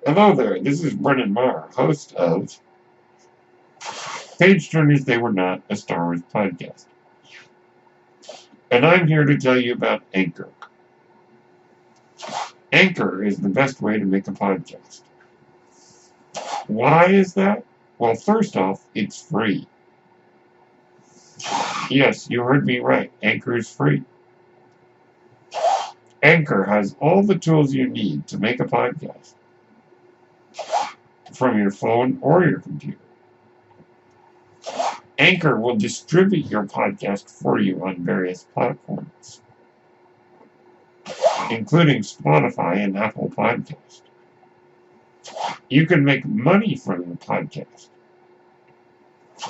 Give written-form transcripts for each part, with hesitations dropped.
Hello there, this is Brennan Marr, host of Page Turners They Were Not, a Star Wars podcast. And I'm here to tell you about Anchor. Anchor is the best way to make a podcast. Why is that? Well, first off, it's free. Yes, you heard me right. Anchor is free. Anchor has all the tools you need to make a podcast from your phone or your computer. Anchor will distribute your podcast for you on various platforms, including Spotify and Apple Podcasts. You can make money from your podcast.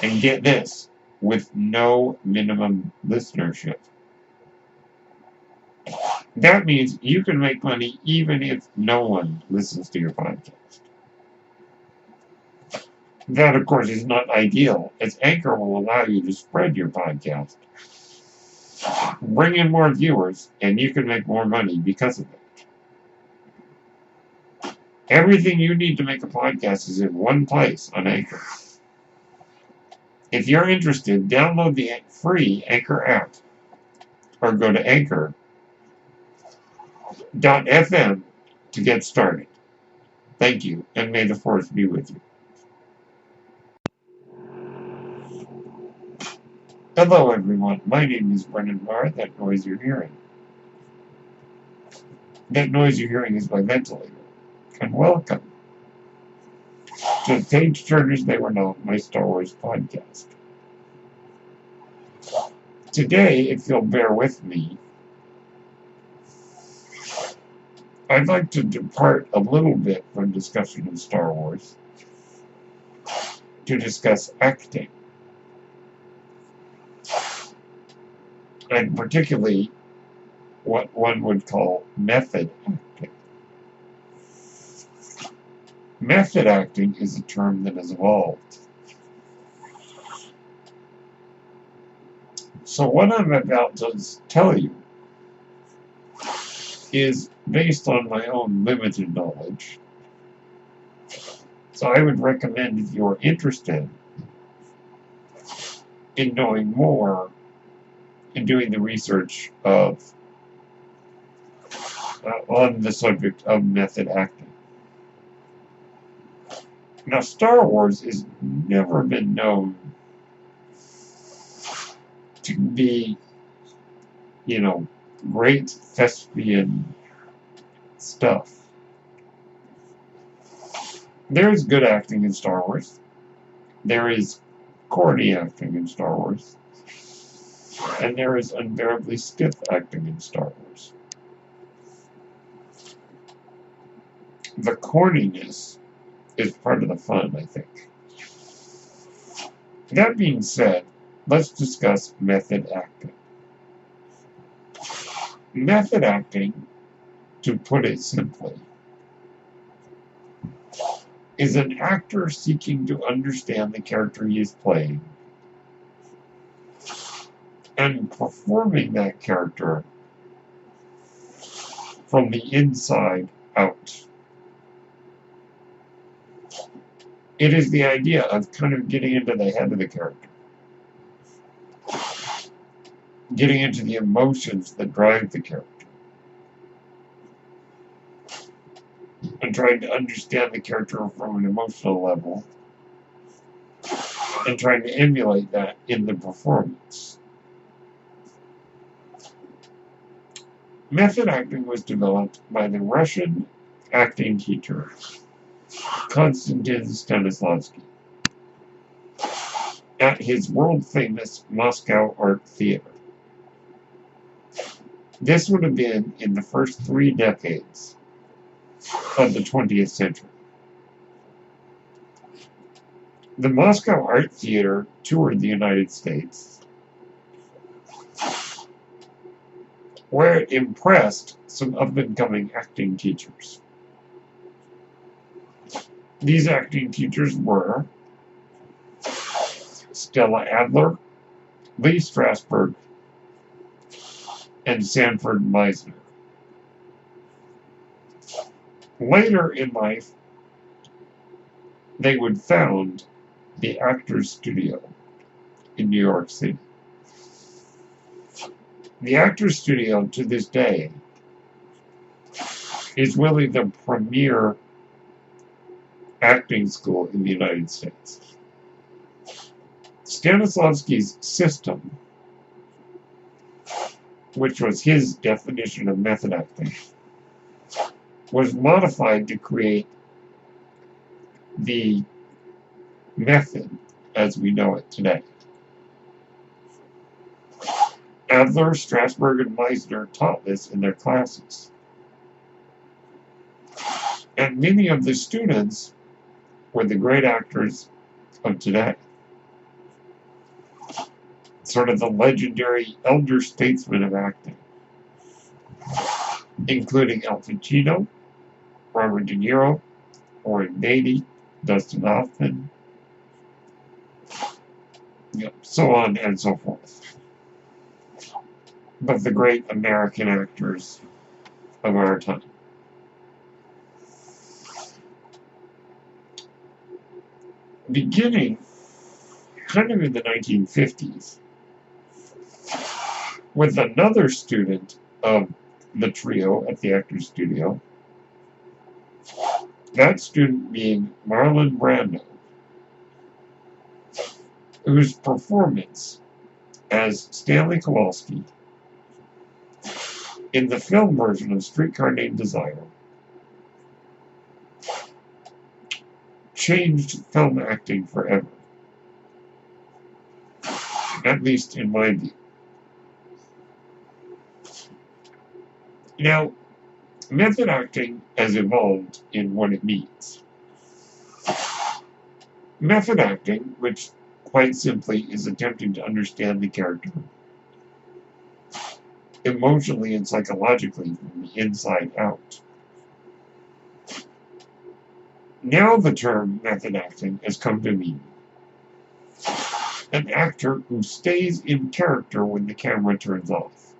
And get this, with no minimum listenership. That means you can make money even if no one listens to your podcast. That, of course, is not ideal, as Anchor will allow you to spread your podcast, bring in more viewers, and you can make more money because of it. Everything you need to make a podcast is in one place on Anchor. If you're interested, download the free Anchor app or go to anchor.fm to get started. Thank you, and may the Force be with you. Hello, everyone. My name is Brennan Marr. That noise you're hearing. That noise you're hearing is my ventilator. And welcome to Page Turners They Were Not, my Star Wars podcast. Today, if you'll bear with me, I'd like to depart a little bit from discussion of Star Wars to discuss acting. And particularly what one would call method acting. Method acting is a term that has evolved. So what I'm about to tell you is based on my own limited knowledge. So I would recommend, if you're interested in knowing more and doing the research of on the subject of method acting. Now, Star Wars has never been known to be, great thespian stuff. There is good acting in Star Wars. There is corny acting in Star Wars. And there is unbearably stiff acting in Star Wars. The corniness is part of the fun, I think. That being said, let's discuss method acting. Method acting, to put it simply, is an actor seeking to understand the character he is playing and performing that character from the inside out. It is the idea of kind of getting into the head of the character, getting into the emotions that drive the character, and trying to understand the character from an emotional level, and trying to emulate that in the performance. Method acting was developed by the Russian acting teacher Konstantin Stanislavski at his world-famous Moscow Art Theater. This would have been in the first 3 decades of the 20th century. The Moscow Art Theater toured the United States, where it impressed some up-and-coming acting teachers. These acting teachers were Stella Adler, Lee Strasberg, and Sanford Meisner. Later in life, they would found the Actors Studio in New York City. The Actors Studio, to this day, is really the premier acting school in the United States. Stanislavski's system, which was his definition of method acting, was modified to create the method as we know it today. Adler, Strasberg, and Meisner taught this in their classes. And many of the students were the great actors of today. Sort of the legendary elder statesmen of acting, including Al Pacino, Robert De Niro, Warren Beatty, Dustin Hoffman, so on and so forth. But the great American actors of our time. Beginning kind of in the 1950s, with another student of the trio at the Actors Studio, that student being Marlon Brando, whose performance as Stanley Kowalski in the film version of Streetcar Named Desire changed film acting forever, at least in my view. Now, method acting has evolved in what it means. Method acting, which quite simply is attempting to understand the character emotionally and psychologically from the inside out. Now the term method acting has come to mean an actor who stays in character when the camera turns off.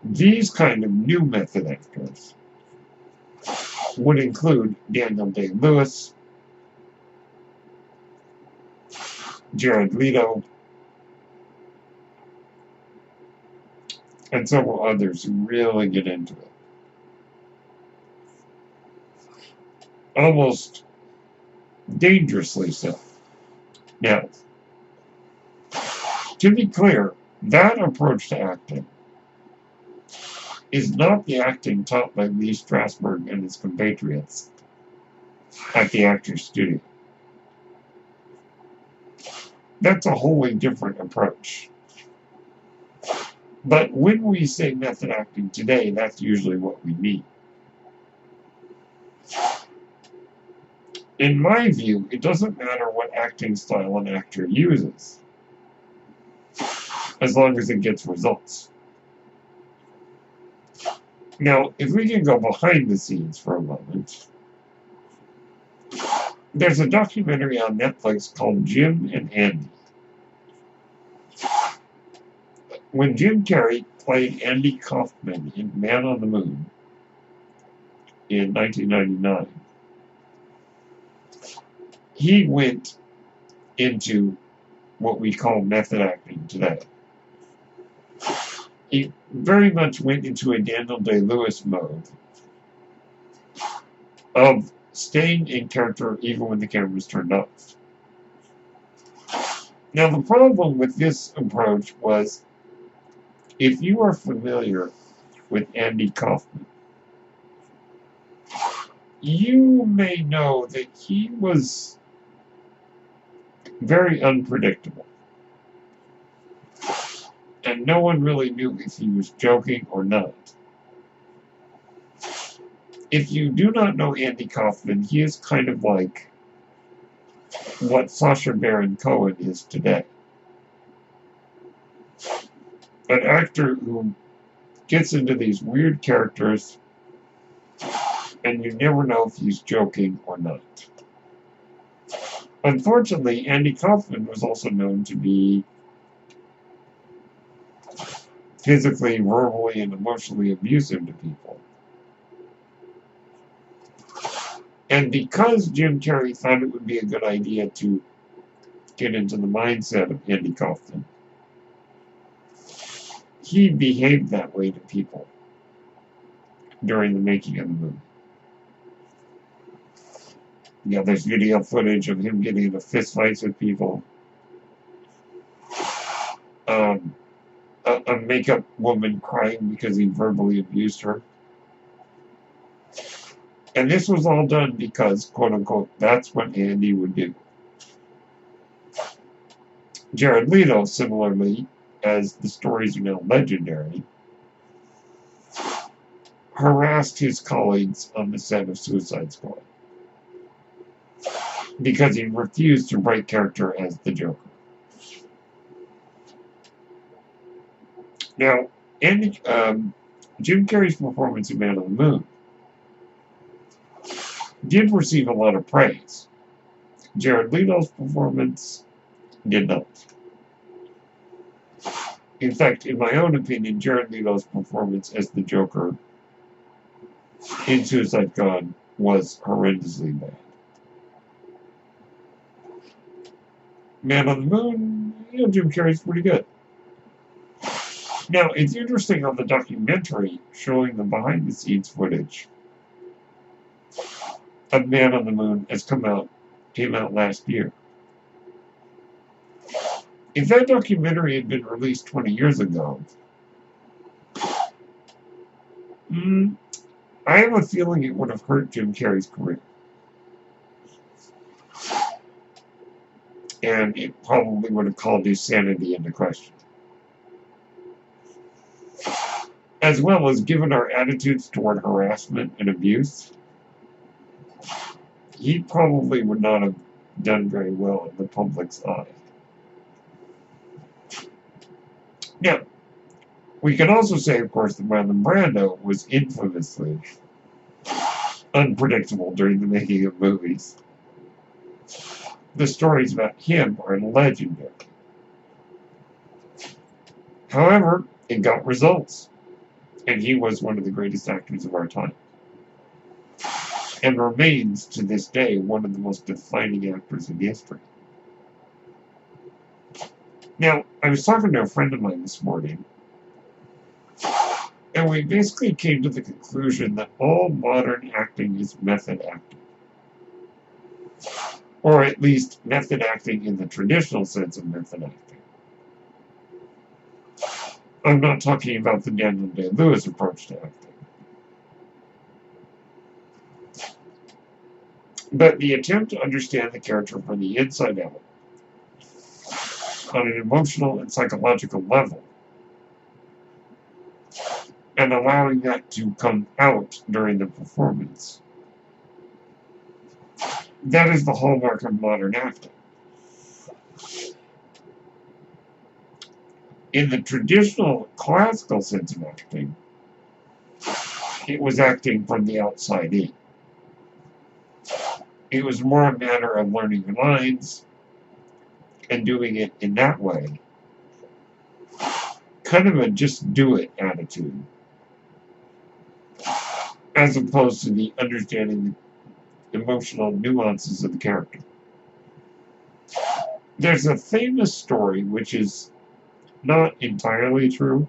These kind of new method actors would include Daniel Day-Lewis, Jared Leto, and several others who really get into it. Almost dangerously so. Now, to be clear, that approach to acting is not the acting taught by Lee Strasberg and his compatriots at the Actors Studio. That's a wholly different approach. But when we say method acting today, that's usually what we mean. In my view, it doesn't matter what acting style an actor uses, as long as it gets results. Now, if we can go behind the scenes for a moment, there's a documentary on Netflix called Jim and Andy. When Jim Carrey played Andy Kaufman in Man on the Moon in 1999, he went into what we call method acting today. He very much went into a Daniel Day-Lewis mode of staying in character even when the camera's turned off. Now, the problem with this approach was, if you are familiar with Andy Kaufman, you may know that he was very unpredictable. And no one really knew if he was joking or not. If you do not know Andy Kaufman, he is kind of like what Sacha Baron Cohen is today. An actor who gets into these weird characters and you never know if he's joking or not. Unfortunately, Andy Kaufman was also known to be physically, verbally, and emotionally abusive to people. And because Jim Carrey thought it would be a good idea to get into the mindset of Andy Kaufman, he behaved that way to people during the making of the movie. Yeah, there's video footage of him getting into fistfights with people. A makeup woman crying because he verbally abused her. And this was all done because, quote unquote, that's what Andy would do. Jared Leto, similarly, as the stories are now legendary, harassed his colleagues on the set of Suicide Squad because he refused to break character as the Joker. Now, Jim Carrey's performance in Man on the Moon did receive a lot of praise. Jared Leto's performance did not. In fact, in my own opinion, Jared Leto's performance as the Joker in Suicide Squad was horrendously bad. Man on the Moon, Jim Carrey's pretty good. Now, it's interesting on the documentary showing the behind-the-scenes footage of Man on the Moon came out last year. If that documentary had been released 20 years ago, I have a feeling it would have hurt Jim Carrey's career. And it probably would have called his sanity into question. As well as given our attitudes toward harassment and abuse, he probably would not have done very well in the public's eye. Now, we can also say, of course, that Marlon Brando was infamously unpredictable during the making of movies. The stories about him are legendary. However, it got results, and he was one of the greatest actors of our time, and remains to this day one of the most defining actors in history. Now, I was talking to a friend of mine this morning, and we basically came to the conclusion that all modern acting is method acting. Or at least method acting in the traditional sense of method acting. I'm not talking about the Daniel Day-Lewis approach to acting. But the attempt to understand the character from the inside out, on an emotional and psychological level, and allowing that to come out during the performance. That is the hallmark of modern acting. In the traditional classical sense of acting, it was acting from the outside in. It was more a matter of learning the lines and doing it in that way. Kind of a just do it attitude, as opposed to the understanding the emotional nuances of the character. There's a famous story which is not entirely true.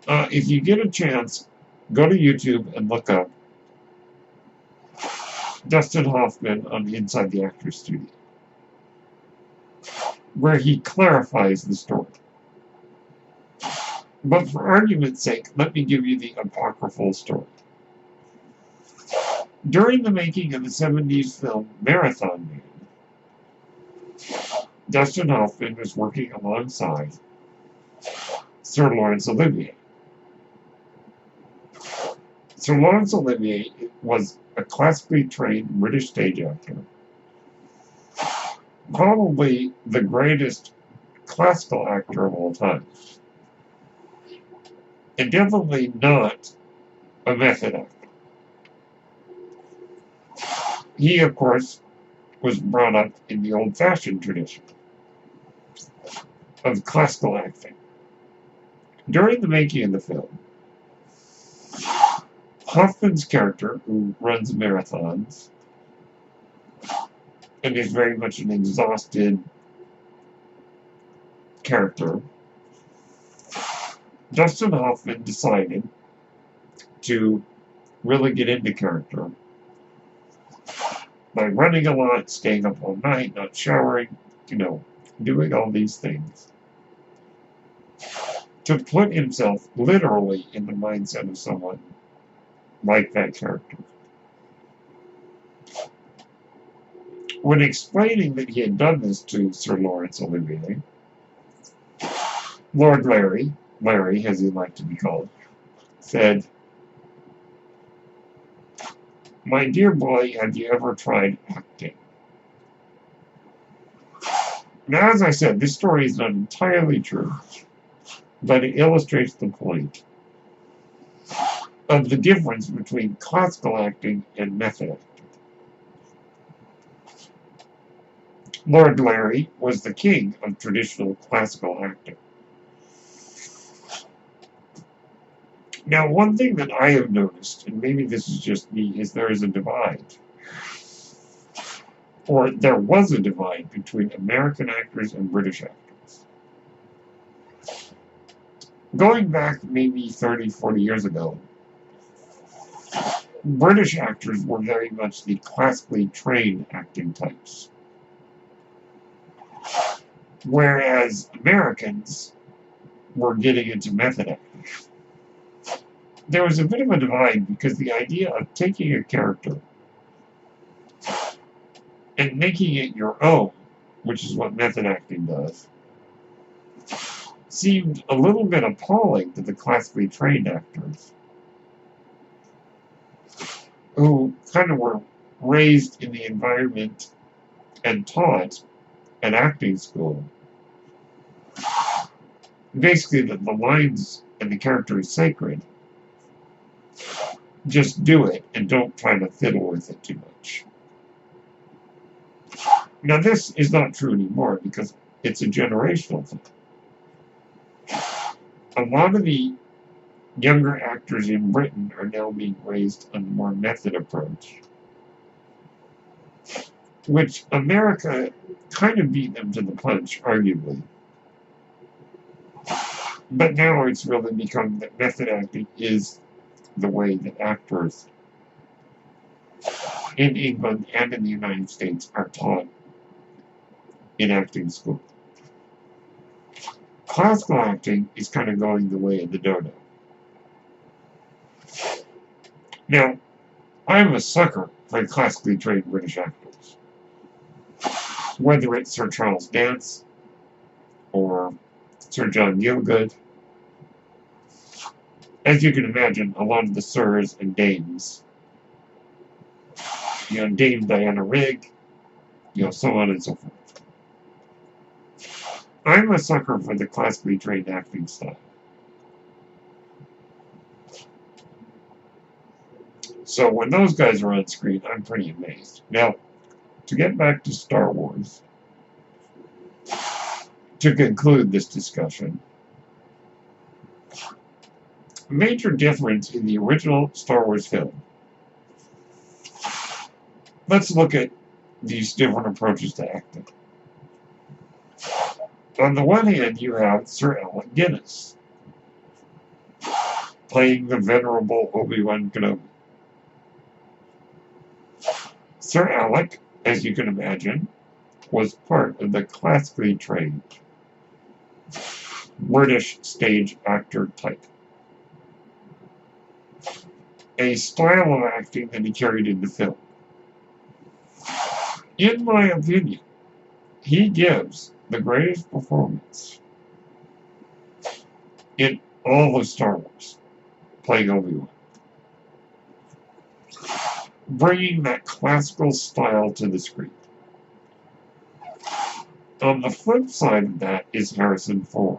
If you get a chance, go to YouTube and look up Dustin Hoffman on Inside the Actors Studio, where he clarifies the story. But for argument's sake, let me give you the apocryphal story. During the making of the 70s film Marathon Man, Dustin Hoffman was working alongside Sir Laurence Olivier. Sir Laurence Olivier was a classically trained British stage actor, probably the greatest classical actor of all time, and definitely not a method actor. He, of course, was brought up in the old-fashioned tradition of classical acting. During the making of the film, Hoffman's character, who runs marathons, and is very much an exhausted character, Dustin Hoffman decided to really get into character by running a lot, staying up all night, not showering, doing all these things, to put himself literally in the mindset of someone like that character. When explaining that he had done this to Sir Laurence Olivier, Lord Larry, as he liked to be called, said, "My dear boy, have you ever tried acting?" Now, as I said, this story is not entirely true, but it illustrates the point of the difference between classical acting and method acting. Lord Larry was the king of traditional classical acting. Now, one thing that I have noticed, and maybe this is just me, is there is a divide. Or there was a divide between American actors and British actors. Going back maybe 30, 40 years ago, British actors were very much the classically trained acting types. Whereas Americans were getting into method acting. There was a bit of a divide because the idea of taking a character and making it your own, which is what method acting does, seemed a little bit appalling to the classically trained actors who kind of were raised in the environment and taught at acting school. Basically, that the lines and the character is sacred. Just do it and don't try to fiddle with it too much. Now, this is not true anymore because it's a generational thing. A lot of the younger actors in Britain are now being raised on a more method approach, which America kind of beat them to the punch, arguably. But now it's really become that method acting is the way that actors in England and in the United States are taught in acting school. Classical acting is kind of going the way of the dodo. Now, I'm a sucker for classically trained British actors. Whether it's Sir Charles Dance or Sir John Gielgud. As you can imagine, a lot of the sirs and dames, Dame Diana Rigg, so on and so forth. I'm a sucker for the classically trained acting style. So when those guys are on screen, I'm pretty amazed. Now, to get back to Star Wars, to conclude this discussion, a major difference in the original Star Wars film. Let's look at these different approaches to acting. On the one hand, you have Sir Alec Guinness playing the venerable Obi-Wan Kenobi. Sir Alec, as you can imagine, was part of the classically trained British stage actor type. A style of acting that he carried into film. In my opinion, he gives the greatest performance in all of Star Wars, playing Obi-Wan. Bringing that classical style to the screen. On the flip side of that is Harrison Ford.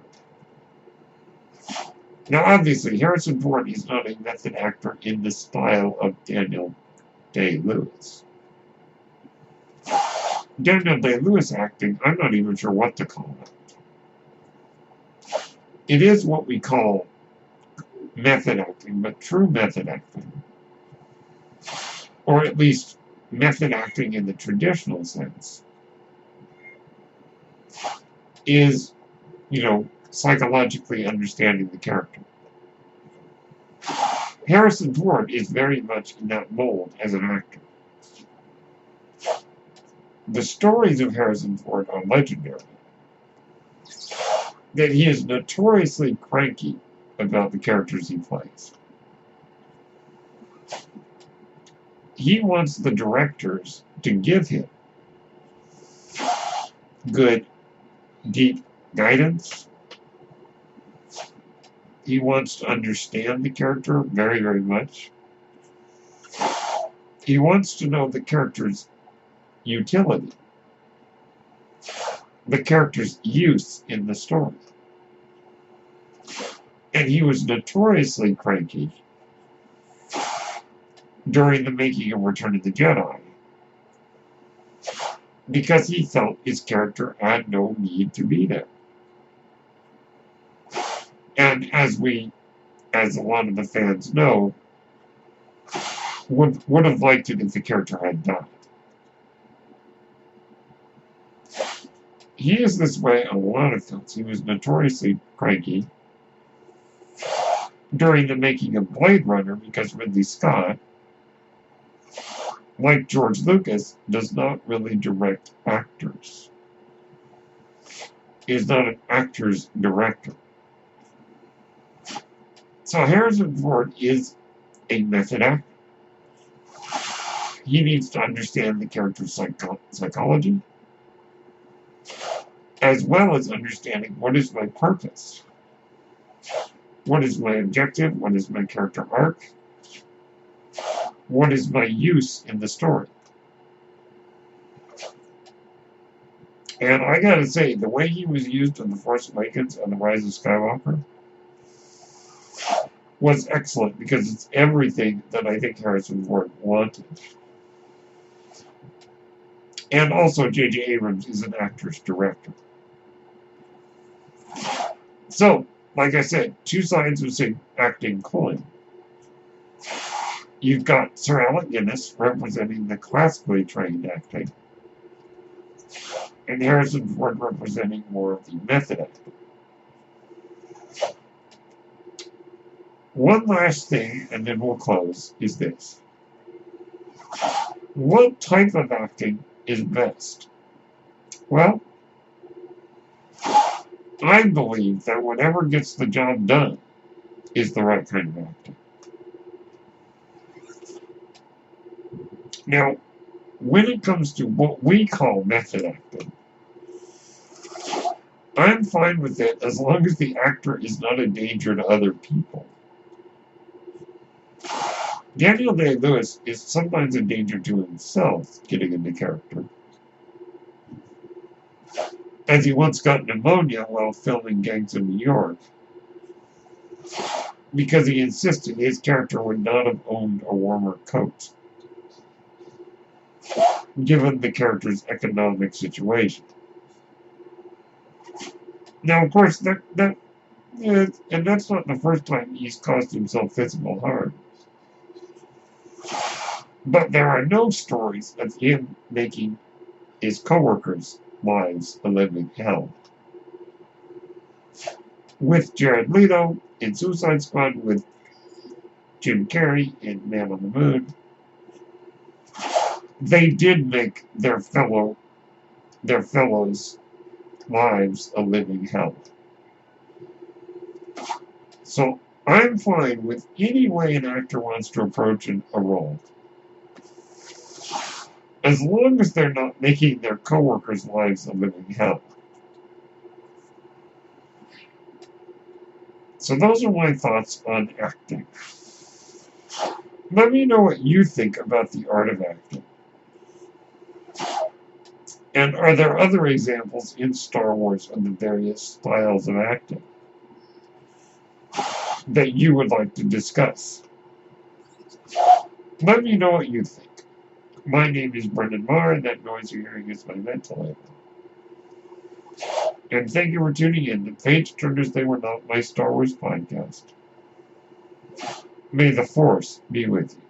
Now, obviously, Harrison Ford is not a method actor in the style of Daniel Day-Lewis. Daniel Day-Lewis acting, I'm not even sure what to call it. It is what we call method acting, but true method acting or at least method acting in the traditional sense, is, psychologically understanding the character. Harrison Ford is very much in that mold as an actor. The stories of Harrison Ford are legendary. That he is notoriously cranky about the characters he plays. He wants the directors to give him good, deep guidance. He wants to understand the character very, very much. He wants to know the character's utility, the character's use in the story. And he was notoriously cranky during the making of Return of the Jedi, because he felt his character had no need to be there. And as a lot of the fans know, would have liked it if the character had died. He is this way on a lot of films. He was notoriously cranky during the making of Blade Runner because Ridley Scott, like George Lucas, does not really direct actors. He is not an actor's director. So Harrison Ford is a method actor. He needs to understand the character's psychology, as well as understanding what is my purpose, what is my objective, what is my character arc, what is my use in the story. And I gotta say, the way he was used in The Force Awakens and The Rise of Skywalker was excellent, because it's everything that I think Harrison Ford wanted. And also, J.J. Abrams is an actor's director. So, like I said, two sides of the same acting coin. You've got Sir Alec Guinness representing the classically trained acting, and Harrison Ford representing more of the method acting. One last thing, and then we'll close, is this. What type of acting is best? Well, I believe that whatever gets the job done is the right kind of acting. Now, when it comes to what we call method acting, I'm fine with it as long as the actor is not a danger to other people. Daniel Day-Lewis is sometimes a danger to himself getting into character, as he once got pneumonia while filming Gangs of New York, because he insisted his character would not have owned a warmer coat, given the character's economic situation. Now, of course, and that's not the first time he's caused himself physical harm. But there are no stories of him making his co-workers' lives a living hell. With Jared Leto in Suicide Squad, with Jim Carrey in Man on the Moon, they did make their fellows' lives a living hell. So I'm fine with any way an actor wants to approach a role, as long as they're not making their co-workers' lives a living hell. So those are my thoughts on acting. Let me know what you think about the art of acting. And are there other examples in Star Wars of the various styles of acting that you would like to discuss? Let me know what you think. My name is Brendan Marr, and that noise you're hearing is my mental label. And thank you for tuning in to Page Turners They Were Not, my Star Wars podcast. May the Force be with you.